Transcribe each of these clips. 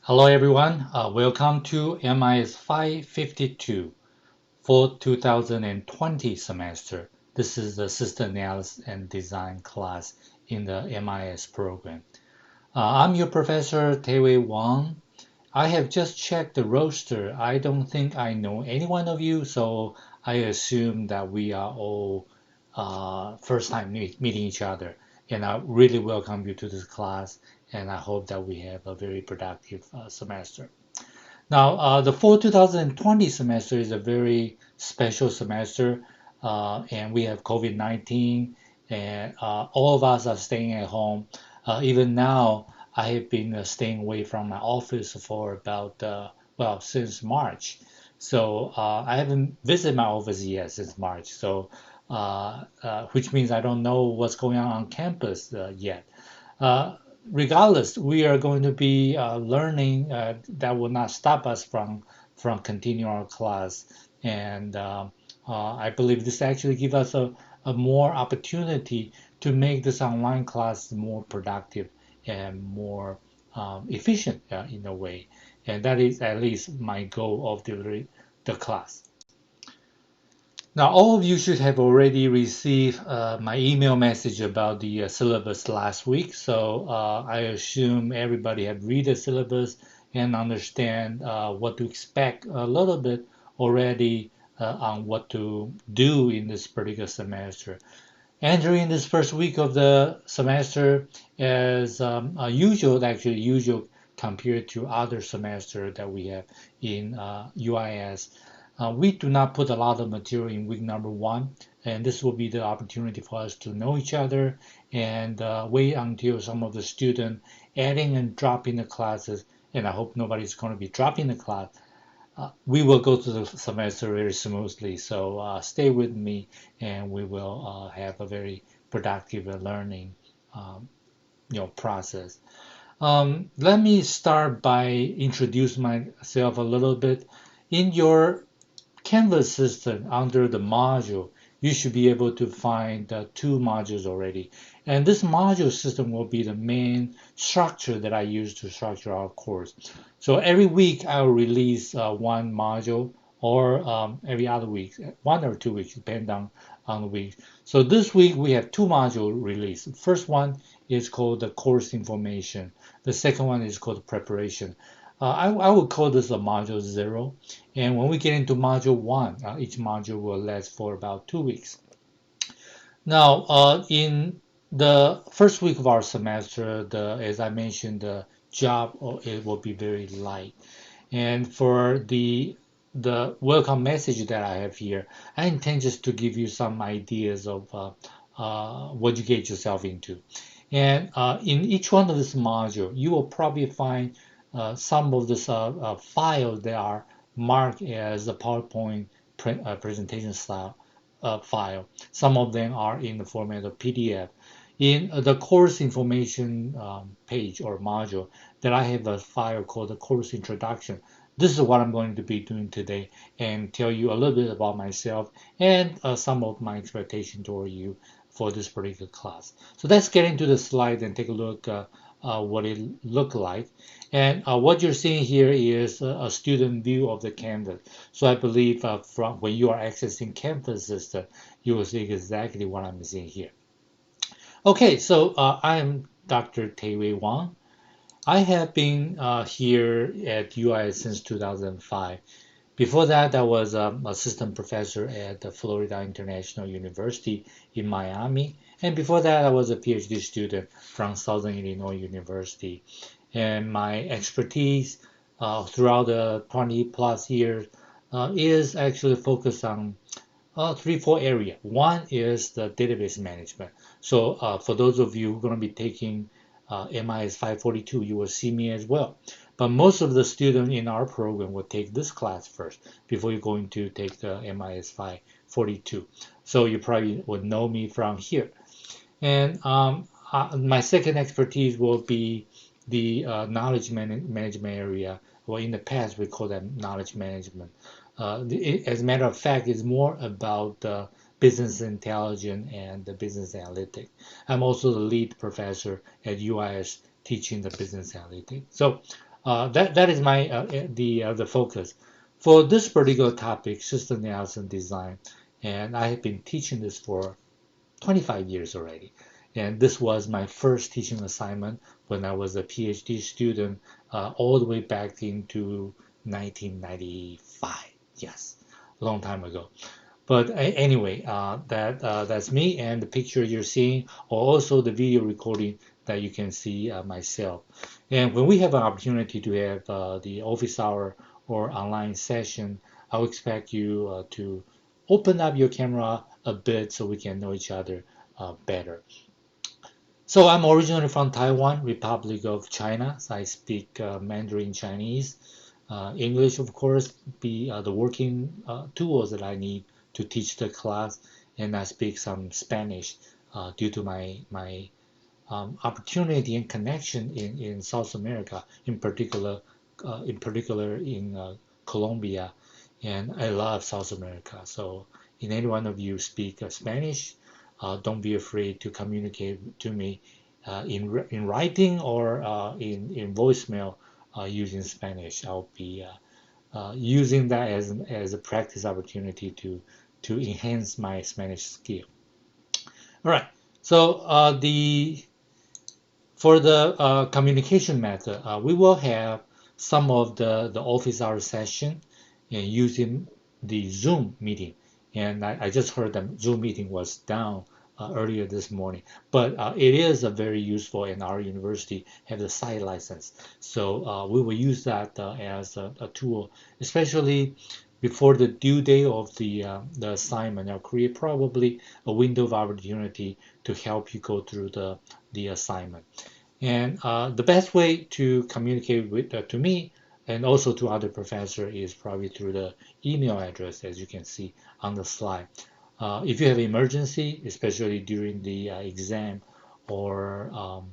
Hello everyone, welcome to MIS552 for 2020 semester. This is the System Analysis and Design class in the MIS program. I'm your professor, Taewei Wang. I have just checked the roster. I don't think I know any one of you, so I assume that we are all first time meeting each other. And I really welcome you to this class, and I hope that we have a very productive semester. Now, the fall 2020 semester is a very special semester, and we have COVID-19, and all of us are staying at home. Even now, I have been staying away from my office for about, since March. So I haven't visited my office yet since March. So, which means I don't know what's going on campus yet. Uh, Regardless, we are going to be learning. That will not stop us from continuing our class, and I believe this actually gives us a more opportunity to make this online class more productive and more efficient in a way, and that is at least my goal of the class. Now, all of you should have already received my email message about the syllabus last week. So I assume everybody have read the syllabus and understand what to expect a little bit already on what to do in this particular semester. Entering this first week of the semester is usual, actually usual compared to other semester that we have in UIS. We do not put a lot of material in week number one, and this will be the opportunity for us to know each other and wait until some of the students adding and dropping the classes, and I hope nobody's going to be dropping the class. We will go through the semester very smoothly, so stay with me, and we will have a very productive learning, um, process. Let me start by introduce myself a little bit. In your Canvas system under the module, you should be able to find two modules already. And this module system will be the main structure that I use to structure our course. So every week I'll release one module or every other week, 1 or 2 weeks, depending on the week. So this week we have two modules released. The first one is called the course information. The second one is called preparation. I would call this a module 0. And when we get into module 1, each module will last for about 2 weeks. Now, in the first week of our semester, as I mentioned, the job it will be very light. And for the welcome message that I have here, I intend just to give you some ideas of what you get yourself into. And in each one of this module, you will probably find some of this files that are marked as a PowerPoint presentation style file. Some of them are in the format of PDF. In the course information page or module, that I have a file called the course introduction. This is what I'm going to be doing today and tell you a little bit about myself and some of my expectation toward you for this particular class. So let's get into the slide and take a look what it looked like. And what you're seeing here is a student view of the Canvas. So I believe from when you are accessing Canvas system, you will see exactly what I'm seeing here. Okay, so I am Dr. Taewei Wang. I have been here at UI since 2005. Before that, I was an assistant professor at the Florida International University in Miami. And before that, I was a PhD student from Southern Illinois University. And my expertise throughout the 20 plus years is actually focused on 3, 4 areas. One is the database management. So for those of you who are going to be taking MIS542, you will see me as well. But most of the students in our program will take this class first before you're going to take the MIS542. So you probably would know me from here. And my second expertise will be the knowledge management area. Well, in the past, we call that knowledge management. As a matter of fact, it's more about business intelligence and the business analytics. I'm also the lead professor at UIS teaching the business analytics. So that is my the focus for this particular topic, system analysis and design. And I have been teaching this for 25 years already. And this was my first teaching assignment when I was a PhD student, all the way back into 1995. Yes, a long time ago. But anyway, that's me, and the picture you're seeing, or also the video recording that you can see myself. And when we have an opportunity to have the office hour or online session, I'll expect you to open up your camera a bit so we can know each other better. So I'm originally from Taiwan, Republic of China. So I speak Mandarin Chinese. English, of course, be the working tools that I need to teach the class, and I speak some Spanish due to my opportunity and connection in South America, in particular in Colombia, and I love South America. So, if any one of you speak Spanish, don't be afraid to communicate to me in writing or in voicemail using Spanish. I'll be using that as a practice opportunity to enhance my Spanish skill. All right. So the for the communication method, we will have some of the office hour session using the Zoom meeting. And I just heard that Zoom meeting was down earlier this morning, but it is a very useful, and our university has a site license. So we will use that as a tool, especially before the due date of the assignment. I'll create probably a window of opportunity to help you go through the assignment. And the best way to communicate with to me and also to other professors is probably through the email address, as you can see on the slide. If you have emergency, especially during the exam, or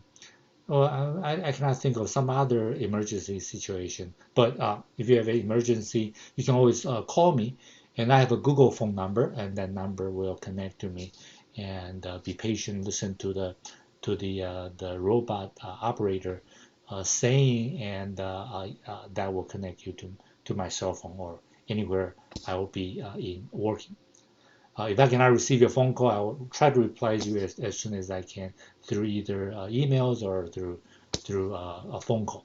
well, I cannot think of some other emergency situation. But if you have an emergency, you can always call me, and I have a Google phone number, and that number will connect to me. And be patient, listen to the robot operator saying, and that will connect you to my cell phone or anywhere I will be in working. If I cannot receive your phone call, I will try to reply to you as soon as I can through either emails or through a phone call.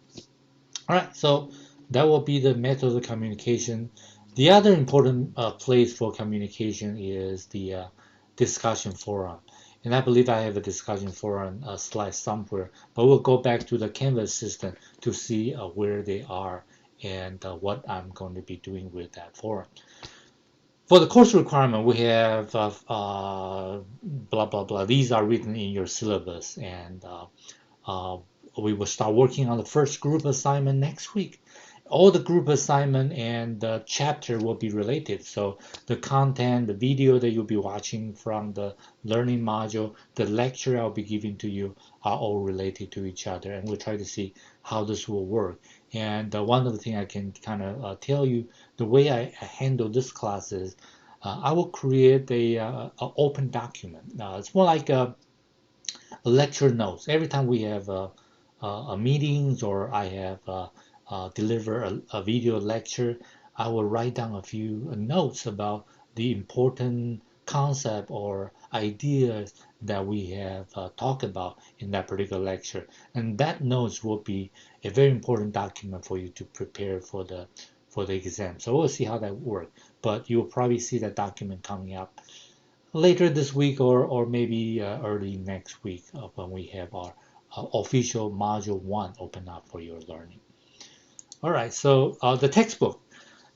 All right, so that will be the method of communication. The other important place for communication is the discussion forum. And I believe I have a discussion forum slide somewhere, but we'll go back to the Canvas system to see where they are and what I'm going to be doing with that forum. For the course requirement, we have blah, blah, blah. These are written in your syllabus, and uh, we will start working on the first group assignment next week. All the group assignment and the chapter will be related. So the content, the video that you'll be watching from the learning module, the lecture I'll be giving to you are all related to each other. And we'll try to see how this will work. And one of the things I can kind of tell you, the way I handle this class is I will create a open document. It's more like a lecture notes. Every time we have a meetings or I have deliver a video lecture, I will write down a few notes about the important concept or ideas that we have talked about in that particular lecture. And that notes will be a very important document for you to prepare for the exam. So we'll see how that works. But you'll probably see that document coming up later this week or maybe early next week when we have our official module 1 open up for your learning. All right, so the textbook.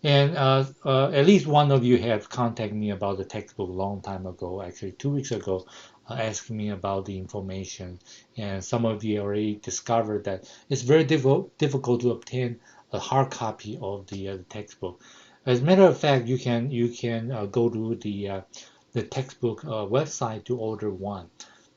And at least one of you have contacted me about the textbook a long time ago, actually 2 weeks ago, asking me about the information. And some of you already discovered that it's very difficult to obtain a hard copy of the textbook. As a matter of fact, you can go to the textbook website to order one.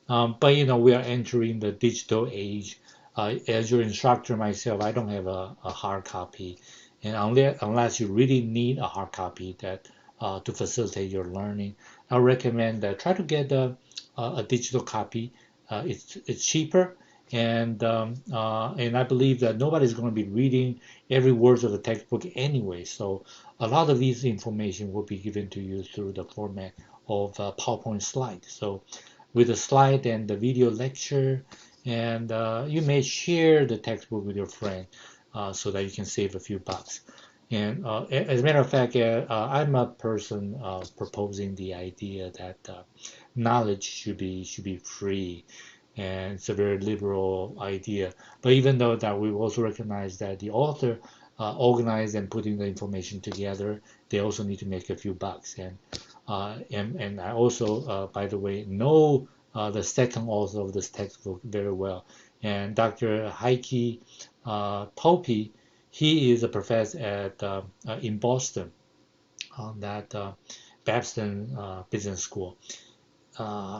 But we are entering the digital age. As your instructor myself, I don't have a hard copy, and unless you really need a hard copy that to facilitate your learning, I recommend that try to get a digital copy. It's cheaper and I believe that nobody's going to be reading every word of the textbook anyway. So a lot of these information will be given to you through the format of PowerPoint slide. So with the slide and the video lecture, and you may share the textbook with your friend so that you can save a few bucks. And as a matter of fact, I'm a person proposing the idea that knowledge should be free, and it's a very liberal idea. But even though that, we also recognize that the author organized and putting the information together, they also need to make a few bucks. And I also, by the way, know the second author of this textbook very well, and Dr. Heike Topy. He is a professor at in Boston on that Babson Business School.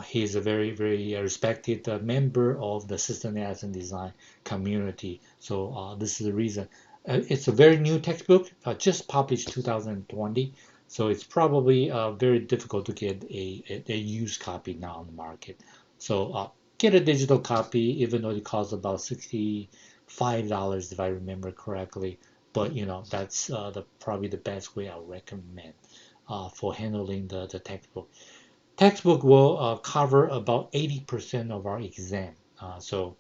He is a very, very respected member of the system analysis and design community. So this is the reason. It's a very new textbook, just published 2020. So it's probably very difficult to get a used copy now on the market. So get a digital copy, even though it costs about $65 if I remember correctly. But that's probably the best way I recommend for handling the textbook. Textbook will cover about 80% of our exam. So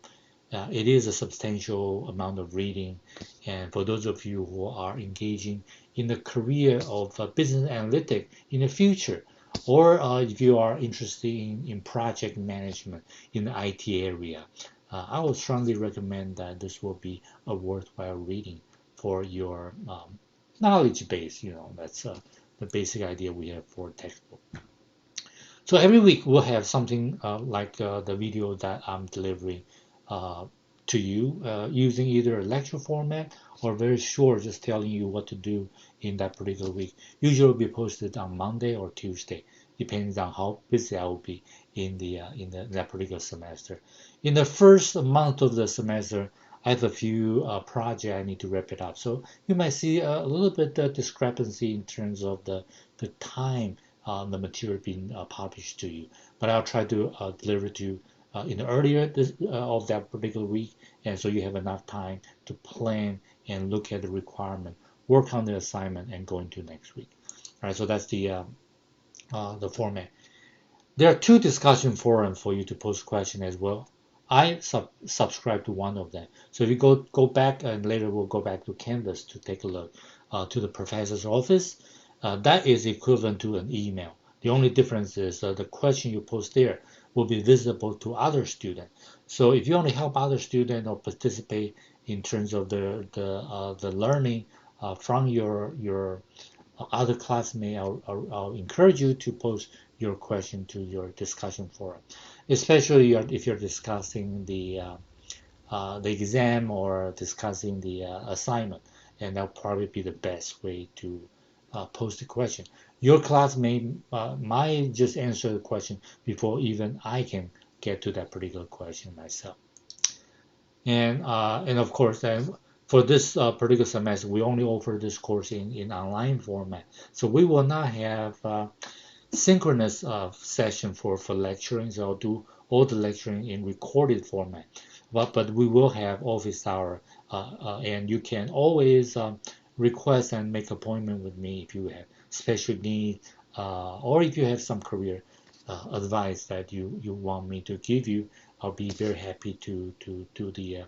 it is a substantial amount of reading. And for those of you who are engaging in the career of business analytics in the future, or if you are interested in project management in the IT area, I would strongly recommend that this will be a worthwhile reading for your knowledge base. That's the basic idea we have for textbook. So every week we'll have something like the video that I'm delivering uh, to you using either a lecture format or very short, just telling you what to do in that particular week. Usually will be posted on Monday or Tuesday, depending on how busy I will be in that particular semester. In the first month of the semester, I have a few projects I need to wrap it up. So you might see a little bit of discrepancy in terms of the time the material being published to you. But I'll try to deliver to you in the earlier of that particular week, and so you have enough time to plan and look at the requirement, work on the assignment, and go into next week. All right, so that's the format. There are two discussion forums for you to post questions as well. I subscribe to one of them. So if you go back, and later we'll go back to Canvas to take a look to the professor's office, that is equivalent to an email. The only difference is the question you post there will be visible to other students. So if you only help other students or participate in terms of the learning from your other classmates, I'll encourage you to post your question to your discussion forum, especially if you're discussing the exam or discussing the assignment, and that'll probably be the best way to post the question. Your classmate might just answer the question before even I can get to that particular question myself. And of course, then for this particular semester, we only offer this course in online format. So we will not have synchronous session for lecturing. So I'll do all the lecturing in recorded format. But we will have office hour, and you can always request and make appointment with me if you have special need, or if you have some career advice that you want me to give you. I'll be very happy to do the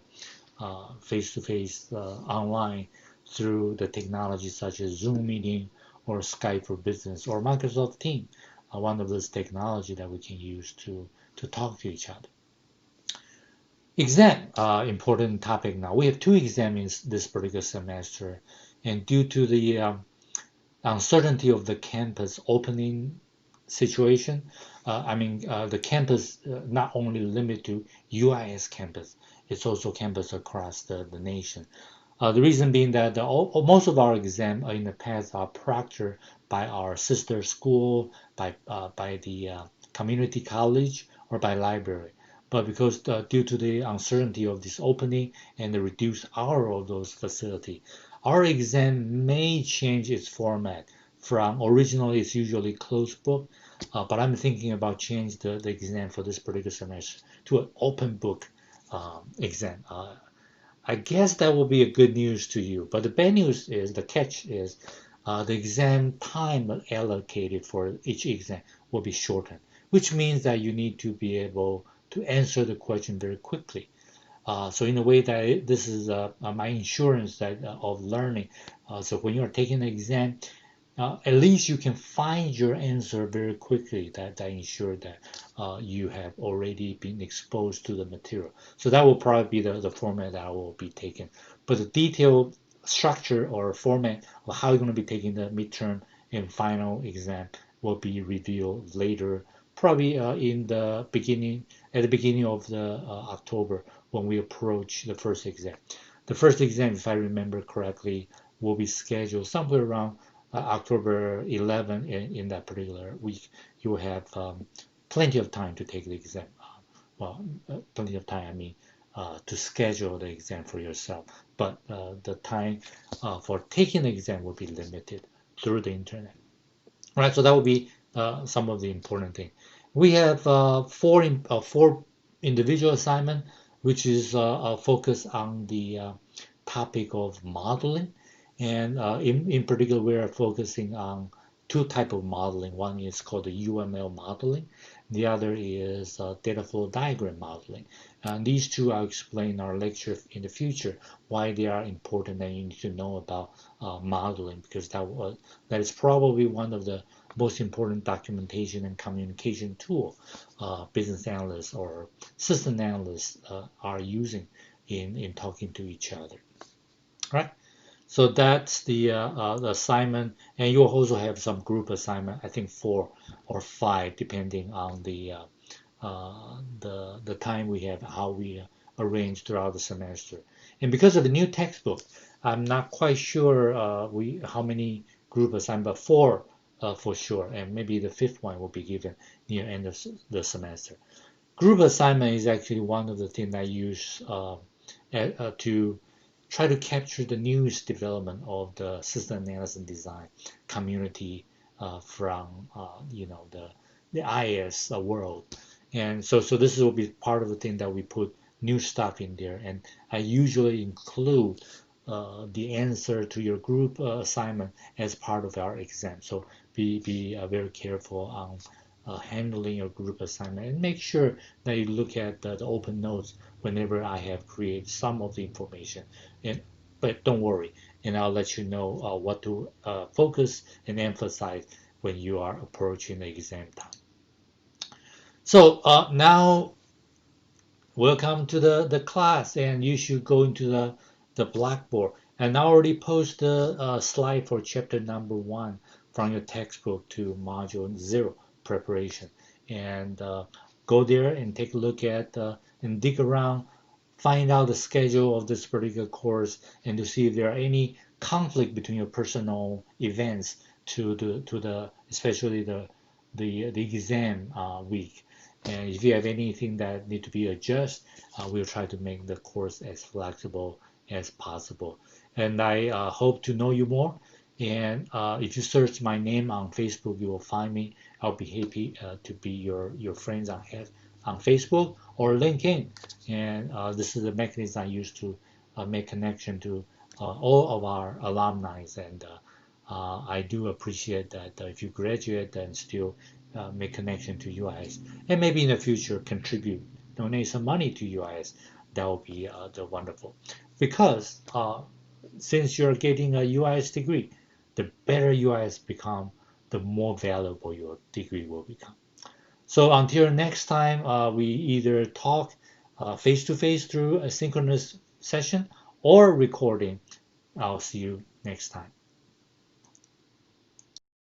face-to-face online through the technology such as Zoom meeting or Skype for Business or Microsoft Teams, one of those technology that we can use to talk to each other. Exam, important topic now. We have two exams this particular semester, and due to the uncertainty of the campus opening situation, the campus not only limited to UIS campus, it's also campus across the nation. The reason being that most of our exams in the past are proctored by our sister school, by the community college, or by library. But because due to the uncertainty of this opening and the reduced hour of those facilities, our exam may change its format from originally it's usually closed book, but I'm thinking about change the exam for this particular semester to an open book exam. I guess that will be a good news to you. But the bad news is, the catch is, the exam time allocated for each exam will be shortened, which means that you need to be able to answer the question very quickly. So in a way that this is my insurance that of learning. So when you are taking the exam, at least you can find your answer very quickly. That ensure that you have already been exposed to the material. So that will probably be the format that I will be taking. But the detailed structure or format of how you're going to be taking the midterm and final exam will be revealed later, probably in the beginning at the beginning of the October when we approach the first exam. The first exam, if I remember correctly, will be scheduled somewhere around October 11 in that particular week. You will have plenty of time to take the exam. Plenty of time, I mean, to schedule the exam for yourself. But the time for taking the exam will be limited through the internet. All right, so that would be some of the important things. We have four individual assignment, which is focused on the topic of modeling, and in particular, we are focusing on two type of modeling. One is called the UML modeling. The other is data flow diagram modeling. And these two I'll explain in our lecture in the future why they are important and you need to know about modeling, because that is probably one of the most important documentation and communication tool business analysts or system analysts are using in talking to each other. Right? So that's the assignment, and you also have some group assignment. I think 4 or 5, depending on the time we have, how we arrange throughout the semester. And because of the new textbook, I'm not quite sure how many group assignment, but 4 for sure, and maybe the 5th one will be given near end of the semester. Group assignment is actually one of the things I use to try to capture the newest development of the system analysis and design community from the IS world. And so this will be part of the thing that we put new stuff in there. And I usually include the answer to your group assignment as part of our exam. So be very careful on handling your group assignment, and make sure that you look at the open notes whenever I have created some of the information. But don't worry, and I'll let you know what to focus and emphasize when you are approaching the exam time. So now, welcome to the class, and you should go into the Blackboard. And I already posted a slide for chapter number 1 from your textbook to module 0 preparation. And go there and take a look at and dig around, find out the schedule of this particular course, and to see if there are any conflict between your personal events to the especially the exam week. And if you have anything that need to be adjusted, we'll try to make the course as flexible as possible. And I hope to know you more. And if you search my name on Facebook, you will find me. I'll be happy to be your friends on Facebook or LinkedIn. And this is the mechanism I use to make connection to all of our alumni. And I do appreciate that if you graduate and still make connection to UIS, and maybe in the future contribute, donate some money to UIS, that will be the wonderful. Because since you're getting a UIS degree, the better UIS become, the more valuable your degree will become. So until next time, we either talk face to face through a synchronous session or recording. I'll see you next time.